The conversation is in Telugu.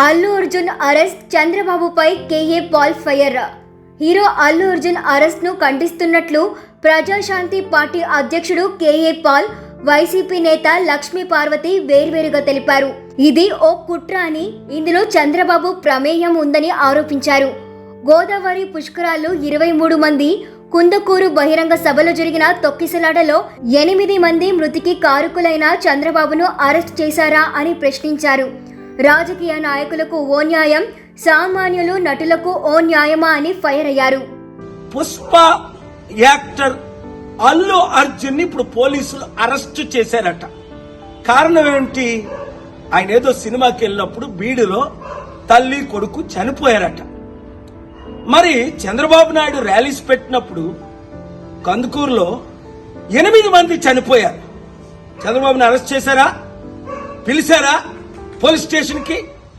అల్లు అర్జున్ అరెస్ట్, చంద్రబాబుపై KA Paul fire. Hero Allu Arjun arrest ను ఖండిస్తున్నట్లు ప్రజాశాంతి పార్టీ అధ్యక్షుడు కేఏ పాల్, వైసీపీ నేత లక్ష్మీ పార్వతి వేర్వేరుగా తెలిపారు. ఇది ఓ కుట్ర అని, ఇందులో చంద్రబాబు ప్రమేయం ఉందని ఆరోపించారు. గోదావరి పుష్కరాల్లో 23 మంది, కుందుకూరు బహిరంగ సభలో జరిగిన తొక్కిసలాటలో 8 మంది మృతికి కారకులైన చంద్రబాబును అరెస్ట్ చేశారా అని ప్రశ్నించారు. రాజకీయ నాయకులకు ఓ న్యాయం, సామాన్యులు నటులకు ఓ న్యాయమా అని ఫైర్ అయ్యారు. పుష్ప యాక్టర్ అల్లు అర్జున్ ని ఇప్పుడు పోలీసులు అరెస్ట్ చేశారట. కారణం ఏంటి? ఆయన ఏదో సినిమాకి వెళ్ళినప్పుడు బీడులో తల్లి కొడుకు చనిపోయారట. మరి చంద్రబాబు నాయుడు ర్యాలీస్ పెట్టినప్పుడు కందుకూరులో 8 మంది చనిపోయారు. చంద్రబాబుని అరెస్ట్ చేశారా? పిలిచారా పోలీస్ స్టేషన్ కి?